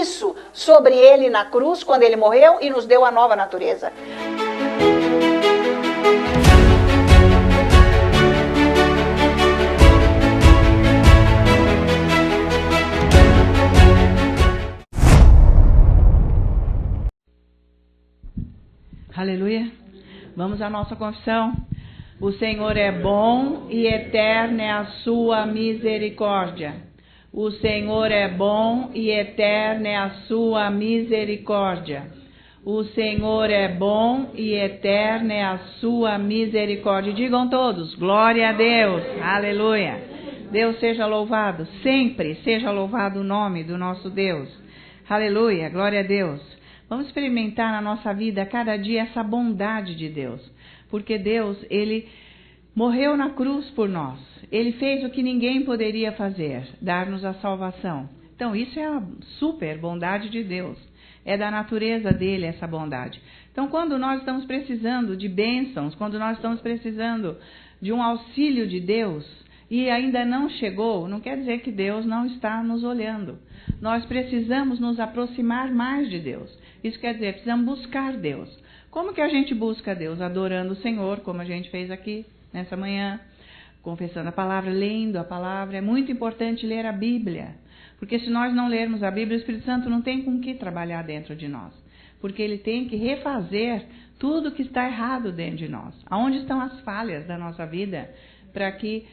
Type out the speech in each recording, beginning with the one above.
isso sobre ele na cruz, quando ele morreu e nos deu a nova natureza. Aleluia. Vamos à nossa confissão. O Senhor é bom e eterna é a sua misericórdia. O Senhor é bom e eterna é a sua misericórdia. O Senhor é bom e eterna é a sua misericórdia. Digam todos, glória a Deus. Aleluia. Deus seja louvado, sempre seja louvado o nome do nosso Deus. Aleluia, glória a Deus. Vamos experimentar na nossa vida cada dia essa bondade de Deus. Porque Deus, Ele morreu na cruz por nós. Ele fez o que ninguém poderia fazer, dar-nos a salvação. Então isso é a super bondade de Deus. É da natureza dele essa bondade. Então quando nós estamos precisando de bênçãos, quando nós estamos precisando de um auxílio de Deus e ainda não chegou, não quer dizer que Deus não está nos olhando. Nós precisamos nos aproximar mais de Deus. Isso quer dizer, precisamos buscar Deus. Como que a gente busca Deus? Adorando o Senhor, como a gente fez aqui nessa manhã, confessando a palavra, lendo a palavra. É muito importante ler a Bíblia, porque se nós não lermos a Bíblia, o Espírito Santo não tem com que trabalhar dentro de nós, porque ele tem que refazer tudo que está errado dentro de nós. Aonde estão as falhas da nossa vida, para que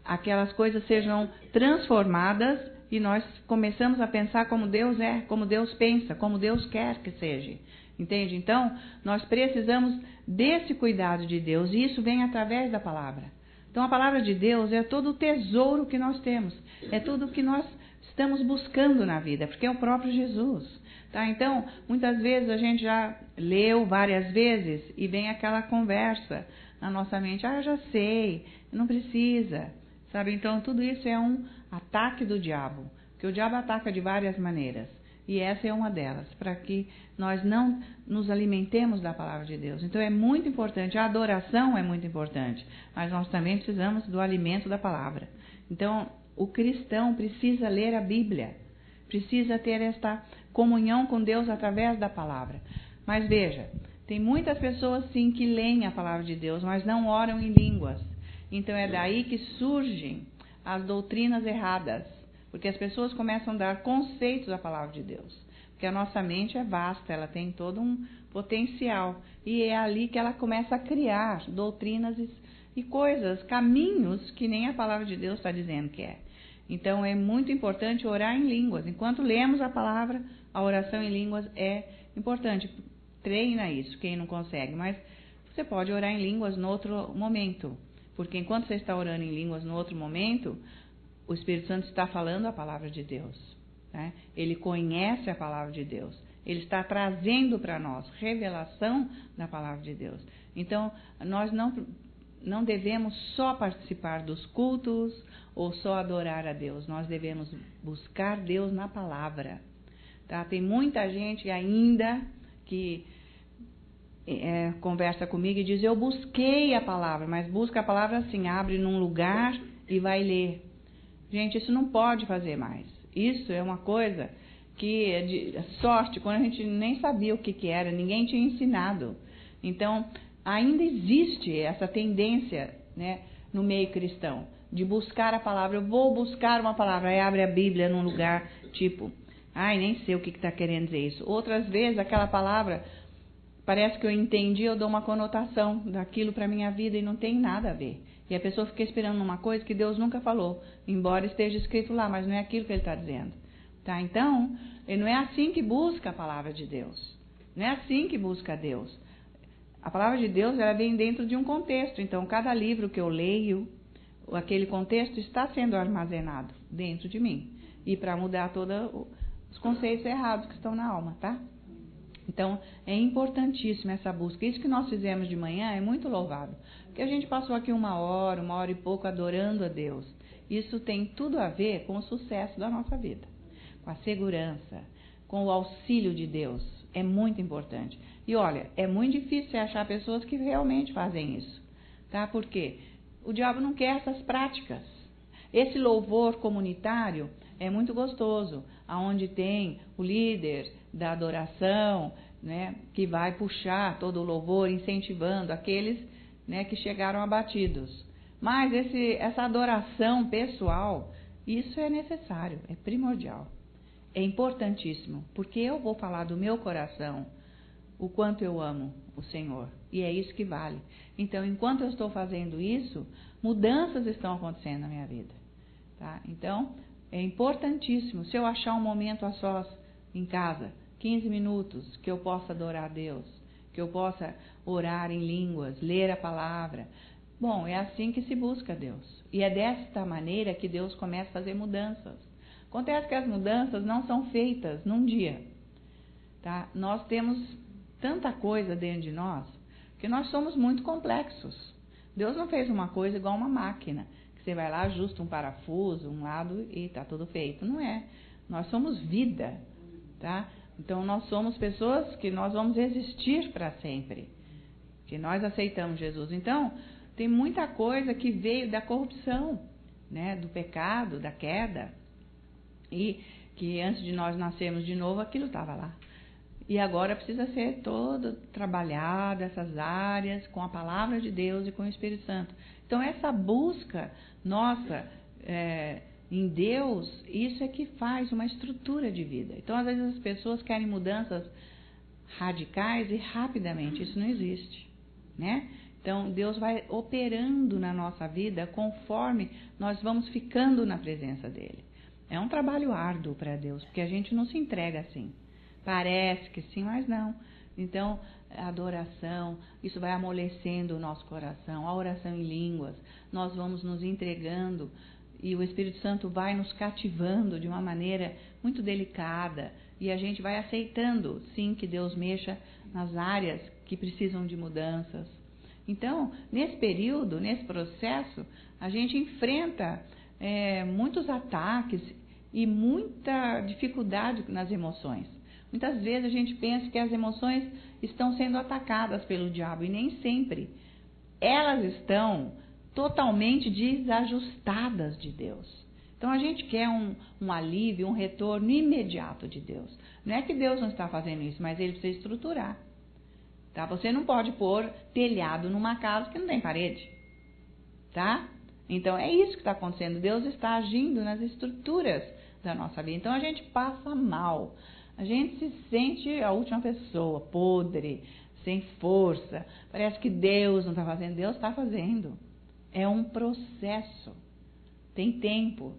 aquelas coisas sejam transformadas e nós começamos a pensar como Deus é, como Deus pensa, como Deus quer que seja. Entende? Então, nós precisamos desse cuidado de Deus e isso vem através da palavra. Então, a palavra de Deus é todo o tesouro que nós temos, é tudo que nós estamos buscando na vida, porque é o próprio Jesus. Tá? Então, muitas vezes a gente já leu várias vezes e vem aquela conversa na nossa mente, eu já sei, não precisa. Sabe? Então, tudo isso é um ataque do diabo, porque o diabo ataca de várias maneiras. E essa é uma delas, para que nós não nos alimentemos da palavra de Deus. Então é muito importante, a adoração é muito importante, mas nós também precisamos do alimento da palavra. Então o cristão precisa ler a Bíblia, precisa ter esta comunhão com Deus através da palavra. Mas veja, tem muitas pessoas sim que leem a palavra de Deus, mas não oram em línguas. Então é daí que surgem as doutrinas erradas. Porque as pessoas começam a dar conceitos à palavra de Deus. Porque a nossa mente é vasta, ela tem todo um potencial. E é ali que ela começa a criar doutrinas e coisas, caminhos que nem a palavra de Deus está dizendo que é. Então é muito importante orar em línguas. Enquanto lemos a palavra, a oração em línguas é importante. Treina isso, quem não consegue. Mas você pode orar em línguas no outro momento. Porque enquanto você está orando em línguas no outro momento, o Espírito Santo está falando a palavra de Deus. Né? Ele conhece a palavra de Deus. Ele está trazendo para nós revelação da palavra de Deus. Então, nós não devemos só participar dos cultos ou só adorar a Deus. Nós devemos buscar Deus na palavra. Tá? Tem muita gente ainda que conversa comigo e diz, eu busquei a palavra, mas busca a palavra assim, abre num lugar e vai ler. Gente, isso não pode fazer mais. Isso é uma coisa que é de sorte, quando a gente nem sabia o que era, ninguém tinha ensinado. Então, ainda existe essa tendência, né, no meio cristão, de buscar a palavra. Eu vou buscar uma palavra, aí abre a Bíblia num lugar tipo, nem sei o que está querendo dizer isso. Outras vezes, aquela palavra, parece que eu entendi, eu dou uma conotação daquilo para a minha vida e não tem nada a ver. E a pessoa fica esperando uma coisa que Deus nunca falou, embora esteja escrito lá, mas não é aquilo que ele está dizendo. Tá? Então, não é assim que busca a palavra de Deus. Não é assim que busca Deus. A palavra de Deus, ela vem dentro de um contexto. Então, cada livro que eu leio, aquele contexto está sendo armazenado dentro de mim. E para mudar todos os conceitos errados que estão na alma, tá? Então, é importantíssima essa busca. Isso que nós fizemos de manhã é muito louvável. Porque a gente passou aqui uma hora e pouco adorando a Deus. Isso tem tudo a ver com o sucesso da nossa vida. Com a segurança, com o auxílio de Deus. É muito importante. E olha, é muito difícil você achar pessoas que realmente fazem isso. Tá? Por quê? O diabo não quer essas práticas. Esse louvor comunitário é muito gostoso, aonde tem o líder da adoração, né, que vai puxar todo o louvor, incentivando aqueles, né, que chegaram abatidos. Mas essa adoração pessoal, isso é necessário, é primordial, é importantíssimo, porque eu vou falar do meu coração, o quanto eu amo o Senhor, e é isso que vale. Então, enquanto eu estou fazendo isso, mudanças estão acontecendo na minha vida, tá? Então, é importantíssimo, se eu achar um momento a sós em casa, 15 minutos, que eu possa adorar a Deus, que eu possa orar em línguas, ler a palavra. Bom, é assim que se busca Deus. E é desta maneira que Deus começa a fazer mudanças. Acontece que as mudanças não são feitas num dia, tá? Nós temos tanta coisa dentro de nós, que nós somos muito complexos. Deus não fez uma coisa igual uma máquina, que você vai lá, ajusta um parafuso, um lado e está tudo feito. Não é. Nós somos vida, tá? Então, nós somos pessoas que nós vamos existir para sempre, que nós aceitamos Jesus. Então, tem muita coisa que veio da corrupção, né, do pecado, da queda, e que antes de nós nascermos de novo, aquilo estava lá. E agora precisa ser todo trabalhado, essas áreas, com a palavra de Deus e com o Espírito Santo. Então, essa busca nossa em Deus, isso é que faz uma estrutura de vida. Então, às vezes as pessoas querem mudanças radicais e rapidamente, isso não existe, né? Então, Deus vai operando na nossa vida conforme nós vamos ficando na presença dEle. É um trabalho árduo para Deus, porque a gente não se entrega assim. Parece que sim, mas não. Então, a adoração, isso vai amolecendo o nosso coração, a oração em línguas, nós vamos nos entregando e o Espírito Santo vai nos cativando de uma maneira muito delicada e a gente vai aceitando, sim, que Deus mexa nas áreas que precisam de mudanças. Então, nesse período, nesse processo, a gente enfrenta muitos ataques e muita dificuldade nas emoções. Muitas vezes a gente pensa que as emoções estão sendo atacadas pelo diabo e nem sempre. Elas estão totalmente desajustadas de Deus. Então a gente quer um alívio, um retorno imediato de Deus. Não é que Deus não está fazendo isso, mas Ele precisa estruturar. Tá? Você não pode pôr telhado numa casa que não tem parede. Tá? Então é isso que está acontecendo. Deus está agindo nas estruturas da nossa vida. Então a gente passa mal. A gente se sente a última pessoa, podre, sem força. Parece que Deus não está fazendo. Deus está fazendo. É um processo. Tem tempo.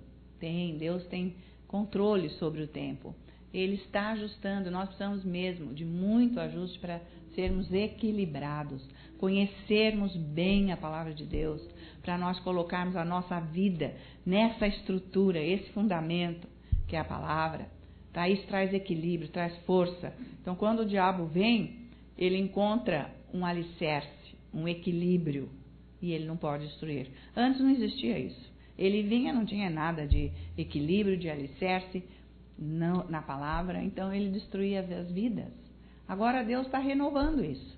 Deus tem controle sobre o tempo. Ele está ajustando. Nós precisamos mesmo de muito ajuste para sermos equilibrados. Conhecermos bem a palavra de Deus. Para nós colocarmos a nossa vida nessa estrutura, esse fundamento que é a palavra. Tá? Isso traz equilíbrio, traz força. Então, quando o diabo vem, ele encontra um alicerce, um equilíbrio, e ele não pode destruir. Antes não existia isso. Ele vinha, não tinha nada de equilíbrio, de alicerce na palavra, então ele destruía as vidas. Agora Deus está renovando isso,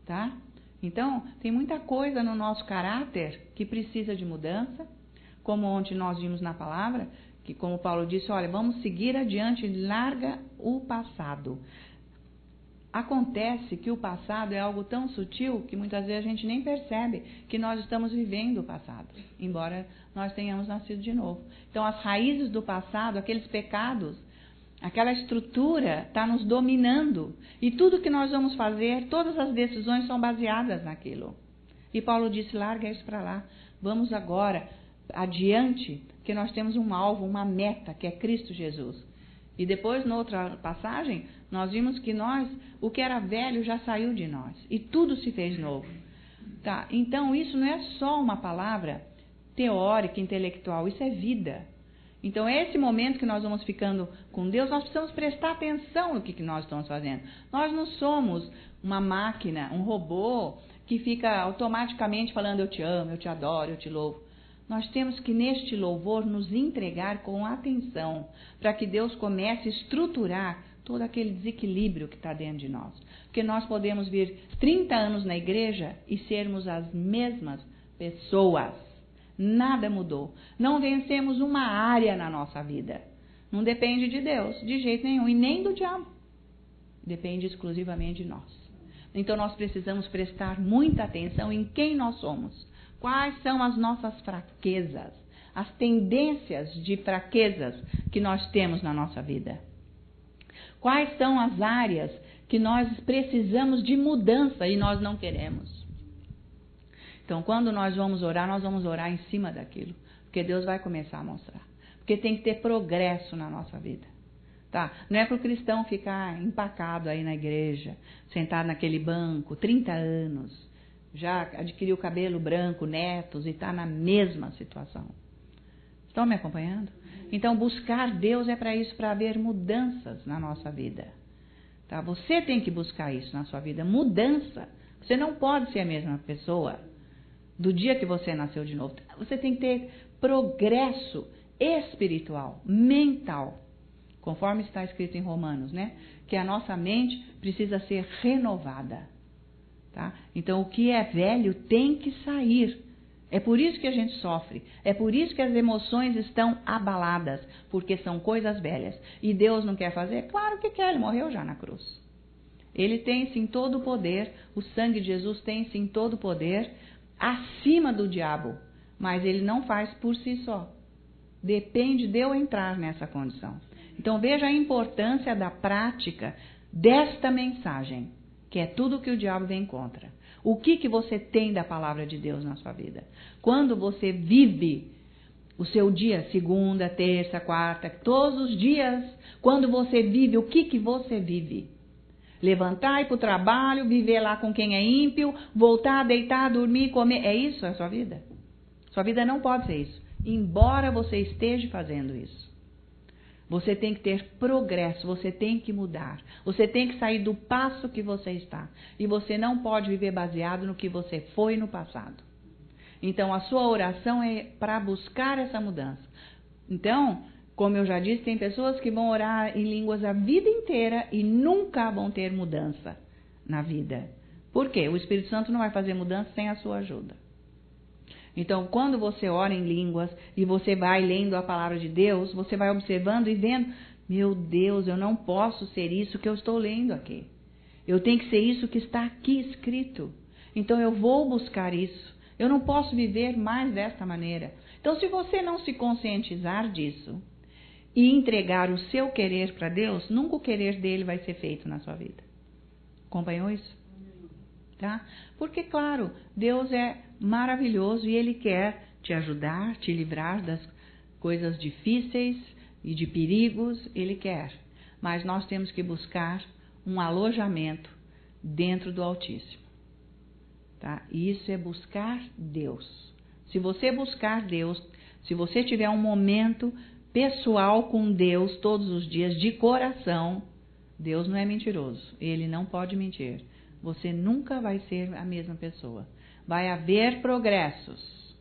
tá? Então, tem muita coisa no nosso caráter que precisa de mudança, como ontem nós vimos na palavra, que como Paulo disse, olha, vamos seguir adiante, larga o passado. Acontece que o passado é algo tão sutil que muitas vezes a gente nem percebe que nós estamos vivendo o passado, embora nós tenhamos nascido de novo. Então, as raízes do passado, aqueles pecados, aquela estrutura está nos dominando. E tudo que nós vamos fazer, todas as decisões são baseadas naquilo. E Paulo disse, larga isso para lá. Vamos agora adiante, que nós temos um alvo, uma meta, que é Cristo Jesus. E depois, noutra passagem, nós vimos que o que era velho já saiu de nós. E tudo se fez novo. Tá? Então, isso não é só uma palavra teórica, intelectual, isso é vida. Então, esse momento que nós vamos ficando com Deus, nós precisamos prestar atenção no que nós estamos fazendo. Nós não somos uma máquina, um robô, que fica automaticamente falando, eu te amo, eu te adoro, eu te louvo. Nós temos que, neste louvor, nos entregar com atenção, para que Deus comece a estruturar todo aquele desequilíbrio que está dentro de nós. Porque nós podemos vir 30 anos na igreja e sermos as mesmas pessoas. Nada mudou. Não vencemos uma área na nossa vida. Não depende de Deus, de jeito nenhum, e nem do diabo. Depende exclusivamente de nós. Então nós precisamos prestar muita atenção em quem nós somos. Quais são as nossas fraquezas, as tendências de fraquezas que nós temos na nossa vida. Quais são as áreas que nós precisamos de mudança e nós não queremos. Então, quando nós vamos orar em cima daquilo, porque Deus vai começar a mostrar. Porque tem que ter progresso na nossa vida. Tá? Não é para o cristão ficar empacado aí na igreja, sentado naquele banco, 30 anos, já adquiriu cabelo branco, netos e está na mesma situação. Estão me acompanhando? Então, buscar Deus é para isso, para haver mudanças na nossa vida. Tá? Você tem que buscar isso na sua vida, mudança. Você não pode ser a mesma pessoa do dia que você nasceu de novo. Você tem que ter progresso espiritual, mental, conforme está escrito em Romanos, né? Que a nossa mente precisa ser renovada. Tá? Então, o que é velho tem que sair. É por isso que a gente sofre. É por isso que as emoções estão abaladas. Porque são coisas velhas. E Deus não quer fazer? Claro que quer. Ele morreu já na cruz. Ele tem sim todo o poder. O sangue de Jesus tem sim todo o poder acima do diabo. Mas ele não faz por si só. Depende de eu entrar nessa condição. Então veja a importância da prática desta mensagem. Que é tudo que o diabo vem contra. O que você tem da palavra de Deus na sua vida? Quando você vive o seu dia, segunda, terça, quarta, todos os dias, quando você vive, o que você vive? Levantar, ir para o trabalho, viver lá com quem é ímpio, voltar, deitar, dormir, comer. É isso a sua vida? Sua vida não pode ser isso. Embora você esteja fazendo isso. Você tem que ter progresso, você tem que mudar. Você tem que sair do passo que você está. E você não pode viver baseado no que você foi no passado. Então, a sua oração é para buscar essa mudança. Então, como eu já disse, tem pessoas que vão orar em línguas a vida inteira e nunca vão ter mudança na vida. Por quê? O Espírito Santo não vai fazer mudança sem a sua ajuda. Então, quando você ora em línguas e você vai lendo a palavra de Deus, você vai observando e vendo, meu Deus, eu não posso ser isso que eu estou lendo aqui. Eu tenho que ser isso que está aqui escrito. Então, eu vou buscar isso. Eu não posso viver mais desta maneira. Então, se você não se conscientizar disso e entregar o seu querer para Deus, nunca o querer dele vai ser feito na sua vida. Acompanhou isso? Tá? Porque, claro, Deus é maravilhoso e Ele quer te ajudar, te livrar das coisas difíceis e de perigos, Ele quer. Mas nós temos que buscar um alojamento dentro do Altíssimo. Tá? E isso é buscar Deus. Se você buscar Deus, se você tiver um momento pessoal com Deus todos os dias, de coração, Deus não é mentiroso, Ele não pode mentir. Você nunca vai ser a mesma pessoa. Vai haver progressos.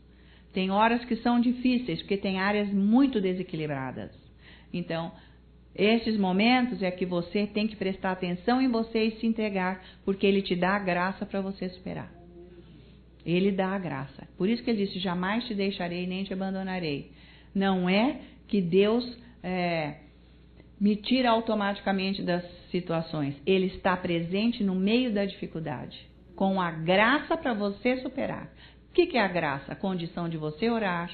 Tem horas que são difíceis, porque tem áreas muito desequilibradas. Então, esses momentos é que você tem que prestar atenção em você e se entregar, porque Ele te dá a graça para você superar. Ele dá a graça. Por isso que Ele disse, jamais te deixarei nem te abandonarei. Não é que Deus me tira automaticamente das situações. Ele está presente no meio da dificuldade, com a graça para você superar. O que é a graça? A condição de você orar,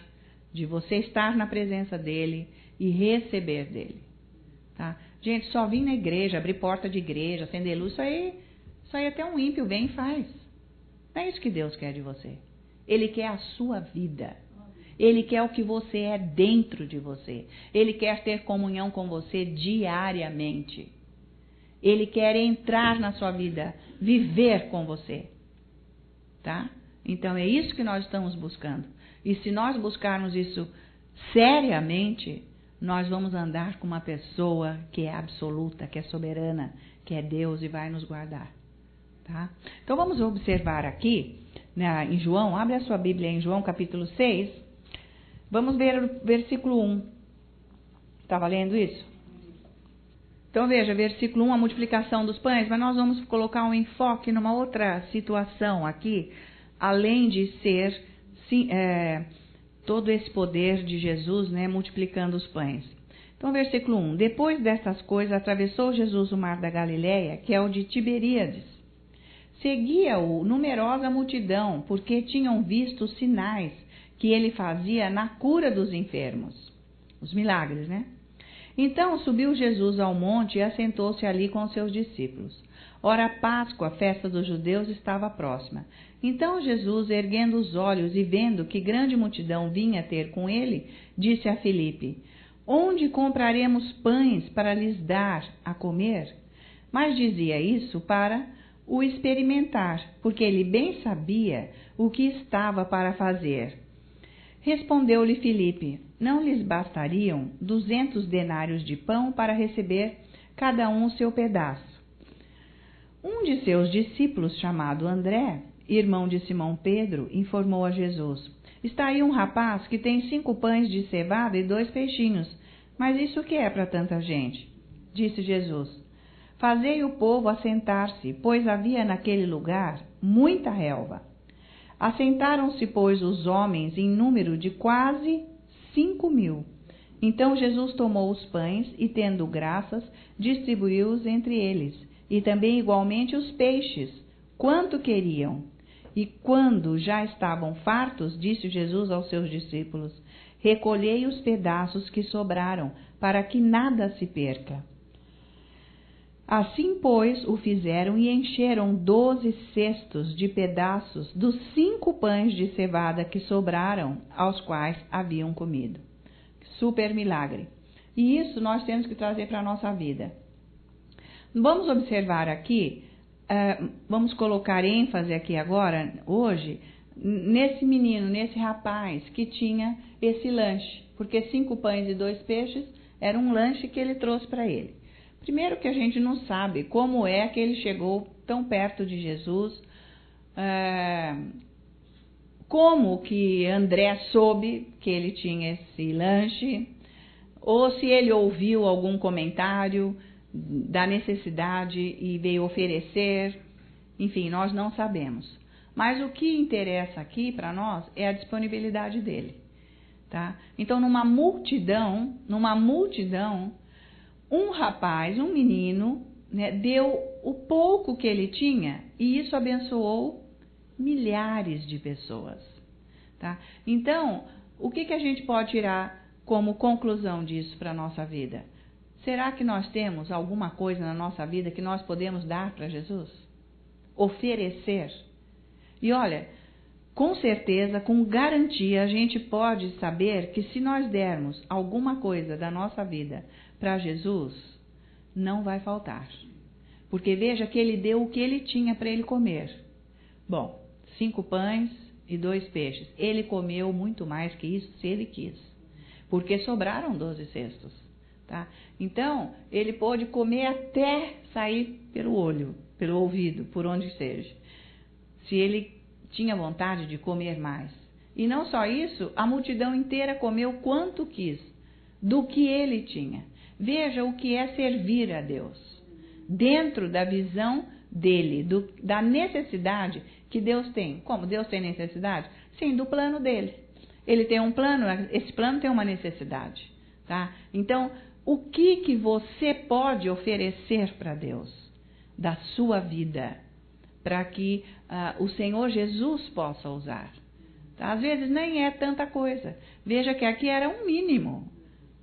de você estar na presença dele e receber dele. Tá? Gente, só vir na igreja, abrir porta de igreja, acender luz, isso aí até um ímpio vem e faz. Não é isso que Deus quer de você. Ele quer a sua vida. Ele quer o que você é dentro de você. Ele quer ter comunhão com você diariamente. Ele quer entrar na sua vida, viver com você. Tá? Então é isso que nós estamos buscando. E se nós buscarmos isso seriamente, nós vamos andar com uma pessoa que é absoluta, que é soberana, que é Deus e vai nos guardar. Tá? Então vamos observar aqui, né, em João, abre a sua Bíblia em João capítulo 6. Vamos ver o versículo 1. Estava lendo isso? Então veja, versículo 1, a multiplicação dos pães, mas nós vamos colocar um enfoque numa outra situação aqui, além de ser todo esse poder de Jesus, né, multiplicando os pães. Então, versículo 1. Depois destas coisas, atravessou Jesus o mar da Galileia, que é o de Tiberíades. Seguia-o numerosa multidão, porque tinham visto os sinais que ele fazia na cura dos enfermos. Os milagres, né? Então subiu Jesus ao monte e assentou-se ali com os seus discípulos. Ora, a Páscoa, a festa dos judeus, estava próxima. Então Jesus, erguendo os olhos e vendo que grande multidão vinha ter com ele, disse a Filipe: Onde compraremos pães para lhes dar a comer? Mas dizia isso para o experimentar, porque ele bem sabia o que estava para fazer. Respondeu-lhe Filipe: Não lhes bastariam 200 denários de pão para receber cada um o seu pedaço? Um de seus discípulos, chamado André, irmão de Simão Pedro, informou a Jesus: Está aí um rapaz que tem 5 pães de cevada e 2 peixinhos. Mas isso que é para tanta gente? Disse Jesus: Fazei o povo assentar-se, pois havia naquele lugar muita relva. Assentaram-se, pois, os homens em número de quase 5.000. Então Jesus tomou os pães e, tendo graças, distribuiu-os entre eles, e também igualmente os peixes, quanto queriam. E quando já estavam fartos, disse Jesus aos seus discípulos: Recolhei os pedaços que sobraram, para que nada se perca. Assim, pois, o fizeram e encheram 12 cestos de pedaços dos 5 pães de cevada que sobraram, aos quais haviam comido. Super milagre. E isso nós temos que trazer para a nossa vida. Vamos observar aqui, vamos colocar ênfase aqui agora, hoje, nesse menino, nesse rapaz que tinha esse lanche. Porque 5 pães e 2 peixes era um lanche que ele trouxe para ele. Primeiro que a gente não sabe como é que ele chegou tão perto de Jesus, como que André soube que ele tinha esse lanche, ou se ele ouviu algum comentário da necessidade e veio oferecer, enfim, nós não sabemos. Mas o que interessa aqui para nós é a disponibilidade dele, tá? Então, numa multidão, um rapaz, um menino, né, deu o pouco que ele tinha e isso abençoou milhares de pessoas, tá? Então, o que a gente pode tirar como conclusão disso para a nossa vida? Será que nós temos alguma coisa na nossa vida que nós podemos dar para Jesus? Oferecer? E olha, com certeza, com garantia, a gente pode saber que se nós dermos alguma coisa da nossa vida para Jesus, não vai faltar. Porque veja que ele deu o que ele tinha para ele comer. Bom, 5 pães e 2 peixes. Ele comeu muito mais que isso se ele quis. Porque sobraram 12 cestos. Tá? Então, ele pôde comer até sair pelo olho, pelo ouvido, por onde seja. Se ele tinha vontade de comer mais. E não só isso, a multidão inteira comeu quanto quis, do que ele tinha. Veja o que é servir a Deus, dentro da visão dele, da necessidade que Deus tem. Como Deus tem necessidade? Sim, do plano dele. Ele tem um plano, esse plano tem uma necessidade. Tá? Então, o que você pode oferecer para Deus da sua vida, para que o Senhor Jesus possa usar? Tá? Às vezes nem é tanta coisa. Veja que aqui era um mínimo,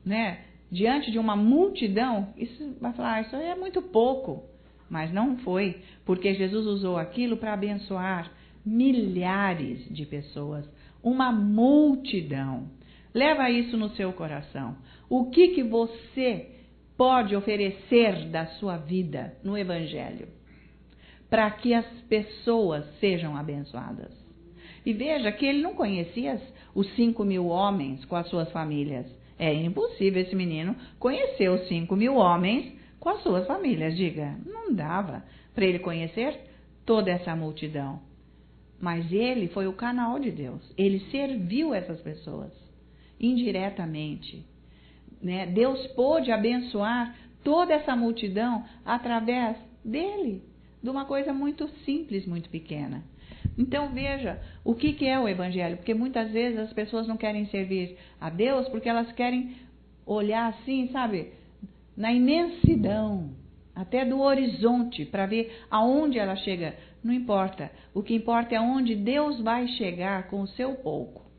né? Diante de uma multidão, isso vai falar, isso aí é muito pouco. Mas não foi, porque Jesus usou aquilo para abençoar milhares de pessoas, uma multidão. Leva isso no seu coração. O que você pode oferecer da sua vida no Evangelho para que as pessoas sejam abençoadas? E veja que ele não conhecia os 5.000 homens com as suas famílias. É impossível esse menino conhecer os 5.000 homens com as suas famílias. Diga, não dava para ele conhecer toda essa multidão. Mas ele foi o canal de Deus. Ele serviu essas pessoas indiretamente. Né? Deus pôde abençoar toda essa multidão através dele, de uma coisa muito simples, muito pequena. Então veja, o que é o Evangelho? Porque muitas vezes as pessoas não querem servir a Deus porque elas querem olhar assim, sabe, na imensidão, até do horizonte, para ver aonde ela chega. Não importa. O que importa é aonde Deus vai chegar com o seu pouco,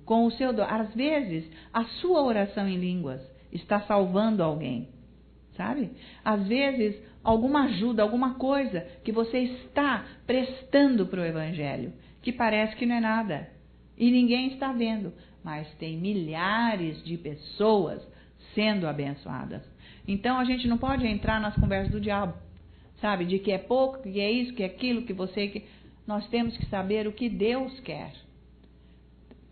com o seu dom. Às vezes, a sua oração em línguas está salvando alguém, sabe? Às vezes, alguma ajuda, alguma coisa que você está prestando para o Evangelho, que parece que não é nada, e ninguém está vendo, mas tem milhares de pessoas sendo abençoadas. Então, a gente não pode entrar nas conversas do diabo, sabe? De que é pouco, que é isso, que é aquilo, que você... que nós temos que saber o que Deus quer.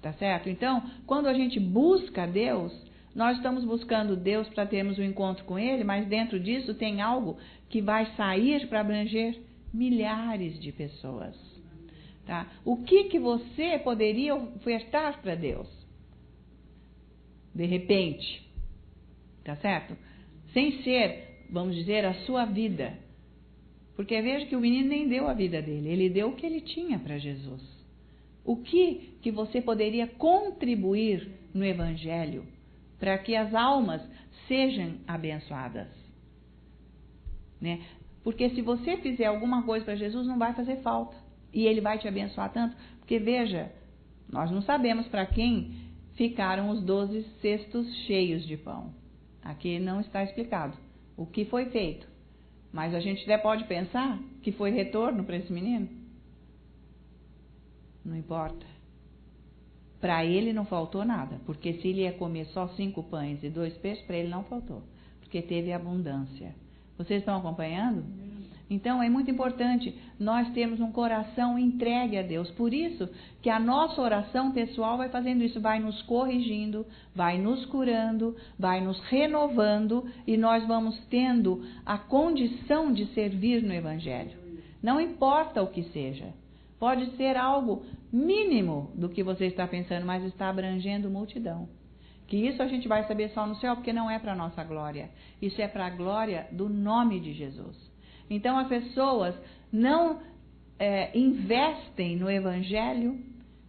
Tá certo? Então, quando a gente busca Deus, nós estamos buscando Deus para termos um encontro com Ele, mas dentro disso tem algo que vai sair para abranger milhares de pessoas. Tá? O que você poderia ofertar para Deus? De repente. Tá certo? Sem ser, vamos dizer, a sua vida. Porque veja que o menino nem deu a vida dele, ele deu o que ele tinha para Jesus. O que você poderia contribuir no Evangelho para que as almas sejam abençoadas? Né? Porque se você fizer alguma coisa para Jesus, não vai fazer falta. E Ele vai te abençoar tanto. Porque veja, nós não sabemos para quem ficaram os 12 cestos cheios de pão. Aqui não está explicado o que foi feito. Mas a gente até pode pensar que foi retorno para esse menino. Não importa. Para ele não faltou nada. Porque se ele ia comer só 5 pães e 2 peixes, para ele não faltou. Porque teve abundância. Vocês estão acompanhando? Então é muito importante nós termos um coração entregue a Deus. Por isso que a nossa oração pessoal vai fazendo isso, vai nos corrigindo, vai nos curando, vai nos renovando e nós vamos tendo a condição de servir no Evangelho. Não importa o que seja. Pode ser algo mínimo do que você está pensando, mas está abrangendo multidão. Que isso a gente vai saber só no céu, porque não é para a nossa glória. Isso é para a glória do nome de Jesus. Então, as pessoas não investem no Evangelho,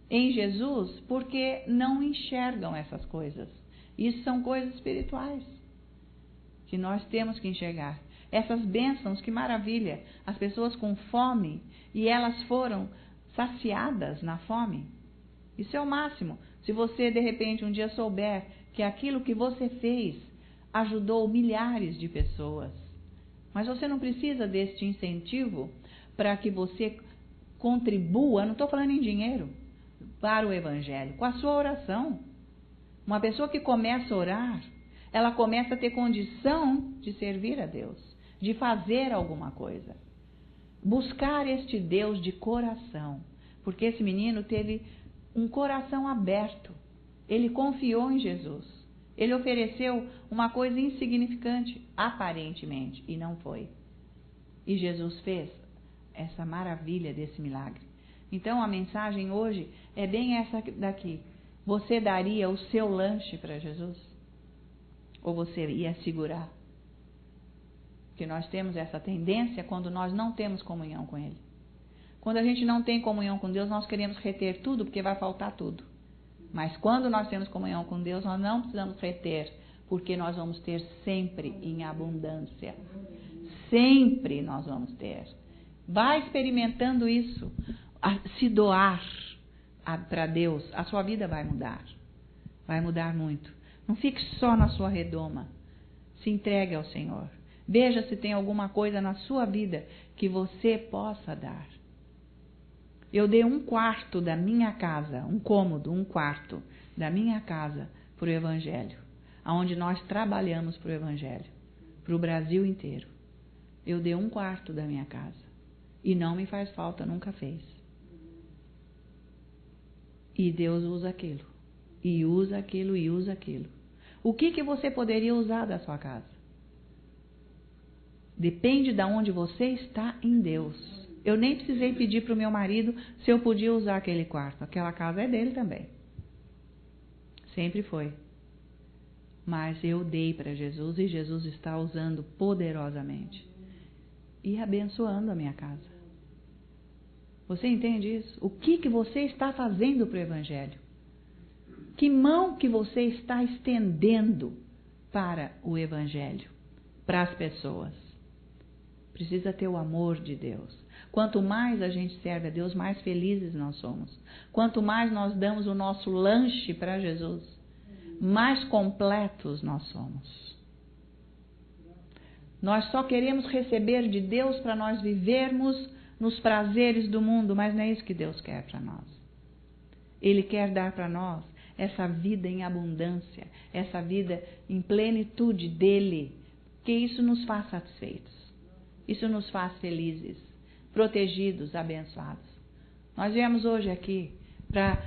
em Jesus, porque não enxergam essas coisas. Isso são coisas espirituais que nós temos que enxergar. Essas bênçãos, que maravilha! As pessoas com fome e elas foram saciadas na fome. Isso é o máximo. Se você, de repente, um dia souber que aquilo que você fez ajudou milhares de pessoas, mas você não precisa deste incentivo para que você contribua, não estou falando em dinheiro, para o Evangelho, com a sua oração. Uma pessoa que começa a orar, ela começa a ter condição de servir a Deus, de fazer alguma coisa. Buscar este Deus de coração, porque esse menino teve um coração aberto, ele confiou em Jesus. Ele ofereceu uma coisa insignificante, aparentemente, e não foi. E Jesus fez essa maravilha desse milagre. Então, a mensagem hoje é bem essa daqui. Você daria o seu lanche para Jesus? Ou você ia segurar? Porque nós temos essa tendência quando nós não temos comunhão com Ele. Quando a gente não tem comunhão com Deus, nós queremos reter tudo, porque vai faltar tudo. Mas quando nós temos comunhão com Deus, nós não precisamos reter, porque nós vamos ter sempre em abundância. Sempre nós vamos ter. Vai experimentando isso, se doar para Deus, a sua vida vai mudar. Vai mudar muito. Não fique só na sua redoma. Se entregue ao Senhor. Veja se tem alguma coisa na sua vida que você possa dar. Eu dei 1/4 da minha casa, um cômodo, 1/4 da minha casa para o Evangelho, onde nós trabalhamos para o Evangelho, para o Brasil inteiro. Eu dei 1/4 da minha casa e não me faz falta, nunca fez. E Deus usa aquilo, e usa aquilo, e usa aquilo. O que você poderia usar da sua casa? Depende de onde você está em Deus. Eu nem precisei pedir para o meu marido se eu podia usar aquele quarto. Aquela casa é dele também. Sempre foi. Mas eu dei para Jesus e Jesus está usando poderosamente. E abençoando a minha casa. Você entende isso? O que você está fazendo para o Evangelho? Que mão que você está estendendo para o Evangelho, para as pessoas. Precisa ter o amor de Deus. Quanto mais a gente serve a Deus, mais felizes nós somos. Quanto mais nós damos o nosso lanche para Jesus, mais completos nós somos. Nós só queremos receber de Deus para nós vivermos nos prazeres do mundo, mas não é isso que Deus quer para nós. Ele quer dar para nós essa vida em abundância, essa vida em plenitude dele, que isso nos faz satisfeitos, isso nos faz felizes, protegidos, abençoados. Nós viemos hoje aqui para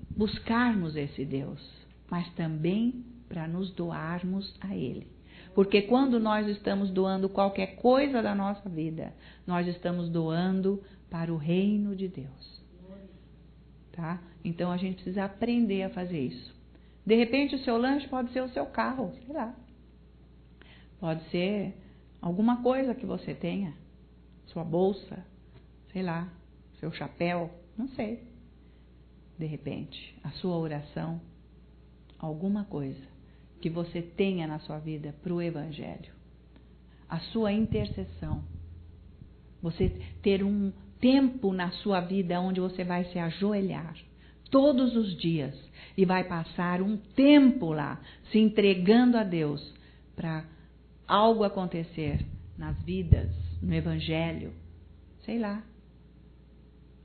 buscarmos esse Deus, mas também para nos doarmos a Ele. Porque quando nós estamos doando qualquer coisa da nossa vida, nós estamos doando para o reino de Deus. Tá? Então a gente precisa aprender a fazer isso. De repente o seu lanche pode ser o seu carro, sei lá. Pode ser alguma coisa que você tenha. Sua bolsa, sei lá, seu chapéu, não sei. De repente, a sua oração, alguma coisa que você tenha na sua vida para o Evangelho. A sua intercessão. Você ter um tempo na sua vida onde você vai se ajoelhar todos os dias e vai passar um tempo lá se entregando a Deus para algo acontecer nas vidas, no Evangelho, sei lá.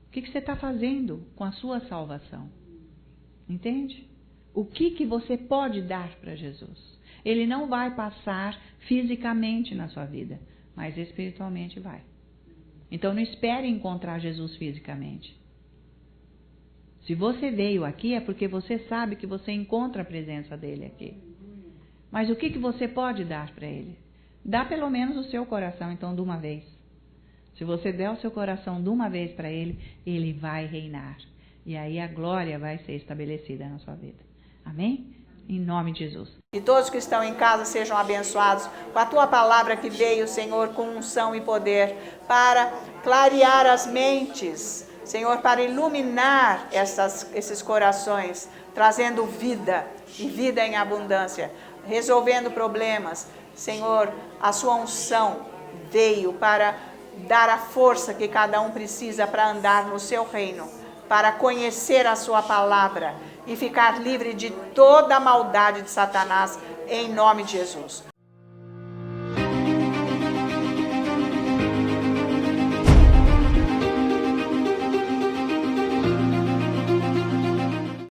O que você está fazendo com a sua salvação? Entende? O que você pode dar para Jesus? Ele não vai passar fisicamente na sua vida, mas espiritualmente vai. Então não espere encontrar Jesus fisicamente. Se você veio aqui é porque você sabe que você encontra a presença dele aqui. Mas o que você pode dar para ele? Dá pelo menos o seu coração, então, de uma vez. Se você der o seu coração de uma vez para ele, ele vai reinar. E aí a glória vai ser estabelecida na sua vida. Amém? Em nome de Jesus. E todos que estão em casa sejam abençoados com a tua palavra que veio, Senhor, com unção e poder, para clarear as mentes, Senhor, para iluminar esses corações, trazendo vida e vida em abundância, resolvendo problemas. Senhor, a sua unção veio para dar a força que cada um precisa para andar no seu reino, para conhecer a sua palavra e ficar livre de toda a maldade de Satanás, em nome de Jesus.